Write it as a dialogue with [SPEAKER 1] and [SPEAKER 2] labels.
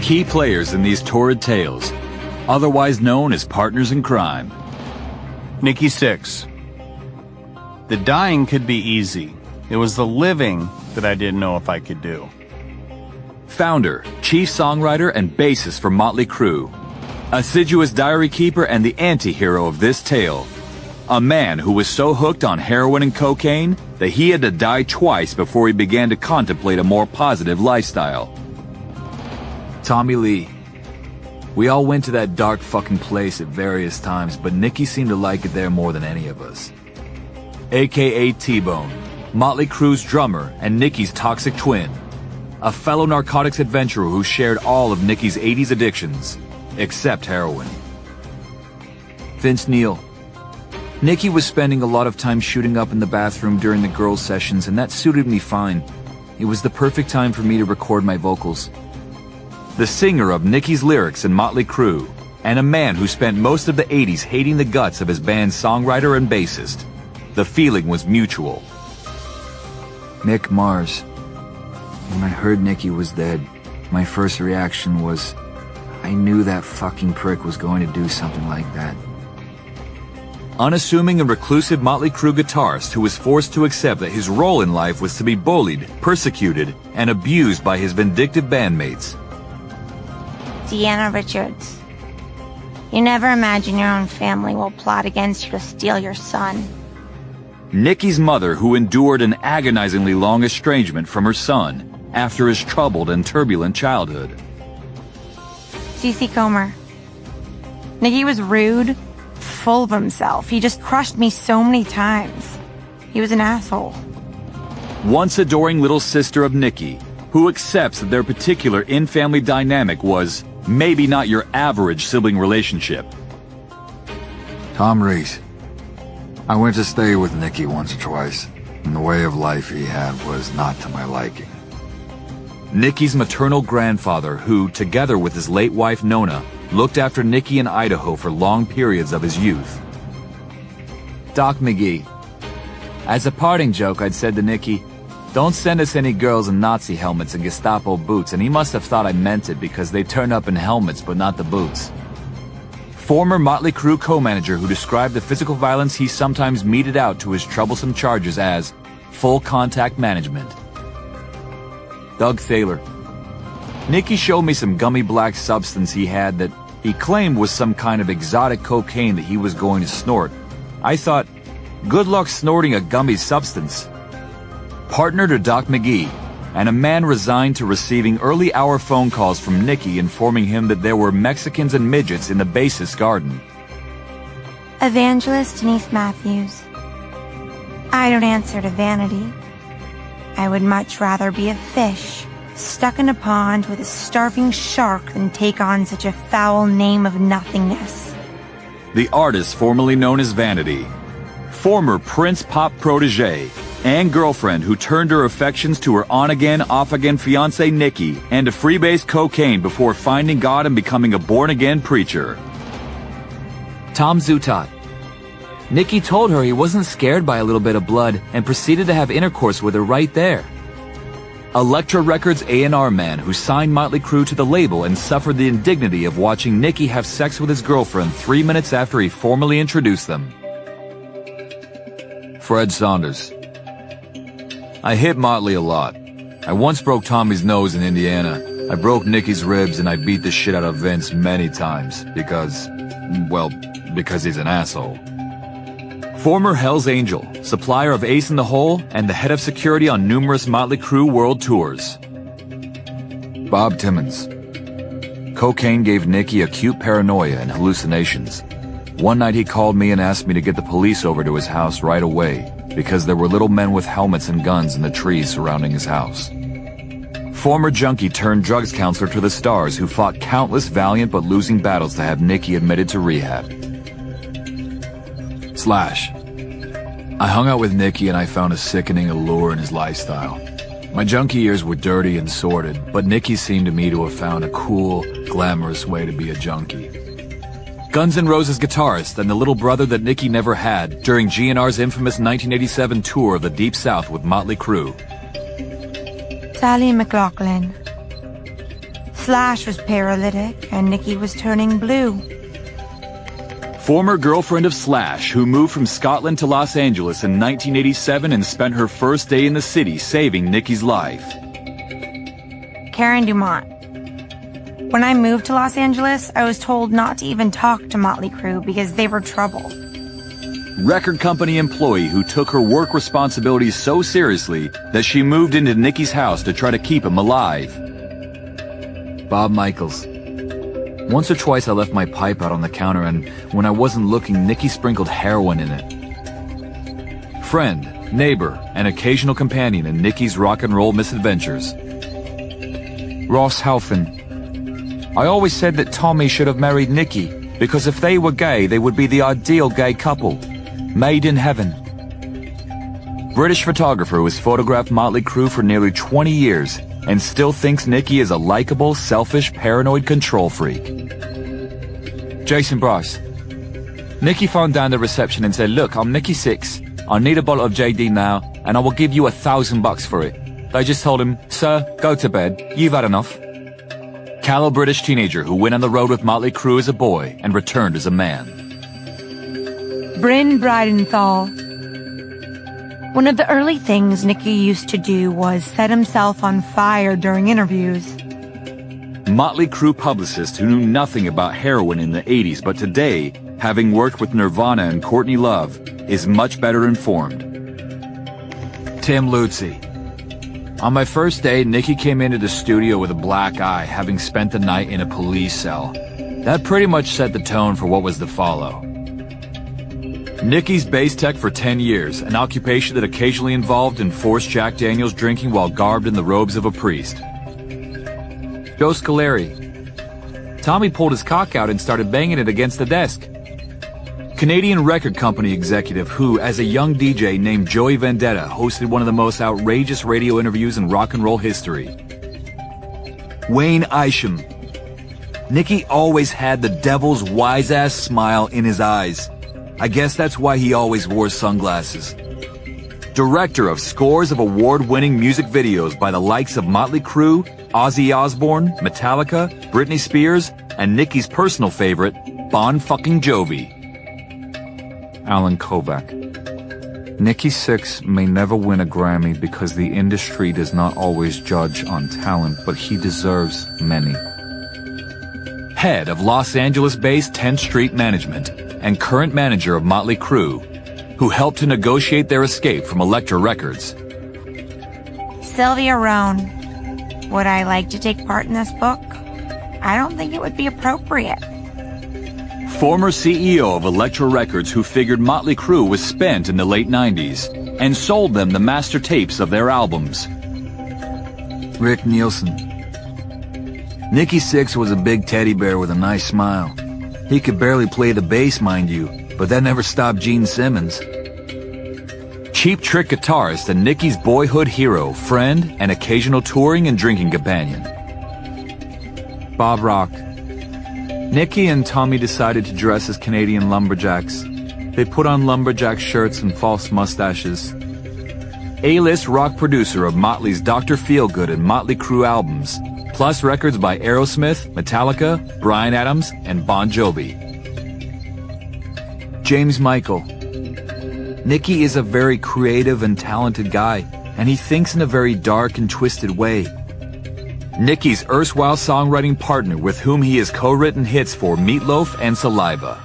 [SPEAKER 1] key players in these torrid tales, otherwise known as partners in crime.
[SPEAKER 2] Nikki Sixx. The dying could be easy. It was the living that I didn't know if I could do.
[SPEAKER 1] Founder, chief songwriter, and bassist for Motley Crue. Assiduous diary keeper and the anti-hero of this tale. A man who was so hooked on heroin and cocaine that he had to die twice before he began to contemplate a more positive lifestyle.
[SPEAKER 3] Tommy Lee. We all went to that dark fucking place at various times, but Nicky seemed to like it there more than any of us. AKA T-Bone, Motley Crue's drummer and Nicky's toxic twin. A fellow narcotics adventurer who shared all of Nicky's 80s addictions, except heroin. Vince Neil. Nicky was spending a lot of time shooting up in the bathroom during the girls' sessions, and that suited me fine. It was the perfect time for me to record my vocals. The singer of Nicky's lyrics in Motley Crue, and a man who spent most of the 80s hating the guts of his band's songwriter and bassist. The feeling was mutual. Mick Mars. When I heard Nicky was dead, my first reaction was, I knew that fucking prick was going to do something like that. Unassuming and reclusive Motley Crue guitarist who was forced to accept that his role in life was to be bullied, persecuted, and abused by his vindictive bandmates.
[SPEAKER 4] Deanna Richards. You never imagine your own family will plot against you to steal your son.
[SPEAKER 1] Nicky's mother, who endured an agonizingly long estrangement from her son after his troubled and turbulent childhood.
[SPEAKER 4] Cece Comer. Nicky was rude, full of himself. He just crushed me so many times. He was an asshole.
[SPEAKER 1] Once adoring little sister of Nicky, who accepts that their particular in-family dynamic was maybe not your average sibling relationship.
[SPEAKER 3] Tom Rees. I went to stay with Nicky once or twice, and the way of life he had was not to my liking.
[SPEAKER 1] Nicky's maternal grandfather, who, together with his late wife Nona, looked after Nicky in Idaho for long periods of his youth. Doc McGee. As a parting joke, I'd said to Nicky, "Don't send us any girls in Nazi helmets and Gestapo boots," and he must have thought I meant it because they turn up in helmets but not the boots. Former Motley Crue co-manager who described the physical violence he sometimes meted out to his troublesome charges as full contact management. Doug Thaler. Nicky showed me some gummy black substance he had that he claimed was some kind of exotic cocaine that he was going to snort. I thought, good luck snorting a gummy substance. Partner to Doc McGee, and a man resigned to receiving early hour phone calls from Nicky informing him that there were Mexicans and midgets in the bassist's garden.
[SPEAKER 4] Evangelist Denise Matthews. I don't answer to vanity. I would much rather be a fish stuck in a pond with a starving shark than take on such a foul name of nothingness.
[SPEAKER 1] The artist formerly known as Vanity. Former Prince pop protege and girlfriend who turned her affections to her on-again, off-again fiancé Nicky and to freebase cocaine before finding God and becoming a born-again preacher.
[SPEAKER 3] Tom Zutaut. Nicky told her he wasn't scared by a little bit of blood and proceeded to have intercourse with her right there.
[SPEAKER 1] Elektra Records A&R man who signed Motley Crue to the label and suffered the indignity of watching Nicky have sex with his girlfriend 3 minutes after he formally introduced them. Fred Saunders. I hit Motley a lot. I once broke Tommy's nose in Indiana. I broke Nicky's ribs and I beat the shit out of Vince many times because he's an asshole. Former Hell's Angel, supplier of Ace in the Hole, and the head of security on numerous Motley Crue world tours. Bob Timmons. Cocaine gave Nicky acute paranoia and hallucinations. One night he called me and asked me to get the police over to his house right away because there were little men with helmets and guns in the trees surrounding his house. Former junkie turned drugs counselor to the Stars who fought countless valiant but losing battles to have Nicky admitted to rehab. Slash. I hung out with Nicky and I found a sickening allure in his lifestyle. My junkie years were dirty and sordid, but Nicky seemed to me to have found a cool, glamorous way to be a junkie. Guns N' Roses guitarist and the little brother that Nicky never had during GNR's infamous 1987 tour of the Deep South with Motley Crue.
[SPEAKER 4] Sally McLaughlin. Slash was paralytic, and Nicky was turning blue.
[SPEAKER 1] Former girlfriend of Slash, who moved from Scotland to Los Angeles in 1987 and spent her first day in the city saving Nicky's life.
[SPEAKER 4] Karen Dumont. When I moved to Los Angeles, I was told not to even talk to Motley Crue because they were trouble.
[SPEAKER 1] Record company employee who took her work responsibilities so seriously that she moved into Nicky's house to try to keep him alive.
[SPEAKER 3] Bob Michaels. Once or twice I left my pipe out on the counter, and when I wasn't looking, Nicky sprinkled heroin in it.
[SPEAKER 1] Friend, neighbor, and occasional companion in Nicky's rock and roll misadventures.
[SPEAKER 5] Ross Halfin. I always said that Tommy should have married Nicky, because if they were gay, they would be the ideal gay couple. Made in heaven.
[SPEAKER 1] British photographer who has photographed Motley Crue for nearly 20 years and still thinks Nicky is a likable, selfish, paranoid control freak.
[SPEAKER 5] Jason Bryce. Nicky phoned down the reception and said, "Look, I'm Nicky Six. I need a bottle of JD now, and I will give you $1,000 for it." They just told him, "Sir, go to bed. You've had enough."
[SPEAKER 1] Callow British teenager who went on the road with Motley Crue as a boy and returned as a man.
[SPEAKER 4] Bryn Bridenthal. One of the early things Nicky used to do was set himself on fire during interviews.
[SPEAKER 1] Motley Crue publicist who knew nothing about heroin in the 80s, but today, having worked with Nirvana and Courtney Love, is much better informed.
[SPEAKER 3] Tim Lutzy. On my first day, Nicky came into the studio with a black eye, having spent the night in a police cell. That pretty much set the tone for what was to follow.
[SPEAKER 1] Nicky's bass tech for 10 years, an occupation that occasionally involved enforced Jack Daniels drinking while garbed in the robes of a priest.
[SPEAKER 3] Joe Scolari. Tommy pulled his cock out and started banging it against the desk.
[SPEAKER 1] Canadian record company executive who, as a young DJ named Joey Vendetta, hosted one of the most outrageous radio interviews in rock and roll history. Wayne Isham. Nicky always had the devil's wise-ass smile in his eyes. I guess that's why he always wore sunglasses. Director of scores of award-winning music videos by the likes of Motley Crue, Ozzy Osbourne, Metallica, Britney Spears, and Nicky's personal favorite, Bon fucking Jovi.
[SPEAKER 5] Alan Kovac. Nicky Six may never win a Grammy because the industry does not always judge on talent, but he deserves many.
[SPEAKER 1] Head of Los Angeles-based 10th Street Management and current manager of Motley Crue, who helped to negotiate their escape from Elektra Records.
[SPEAKER 4] Sylvia Rohn. Would I like to take part in this book? I don't think it would be appropriate.
[SPEAKER 1] Former CEO of Elektra Records who figured Motley Crue was spent in the late 90s and sold them the master tapes of their albums.
[SPEAKER 3] Rick Nielsen. Nicky Six was a big teddy bear with a nice smile. He could barely play the bass, mind you, but that never stopped Gene Simmons.
[SPEAKER 1] Cheap Trick guitarist and Nicky's boyhood hero, friend, and occasional touring and drinking companion.
[SPEAKER 5] Bob Rock. Nicky and Tommy decided to dress as Canadian lumberjacks. They put on lumberjack shirts and false mustaches.
[SPEAKER 1] A-list rock producer of Motley's Dr. Feelgood and Motley Crue albums, plus records by Aerosmith, Metallica, Bryan Adams, and Bon Jovi.
[SPEAKER 3] James Michael. Nicky is a very creative and talented guy, and he thinks in a very dark and twisted way.
[SPEAKER 1] Nicky's erstwhile songwriting partner with whom he has co-written hits for Meatloaf and Saliva.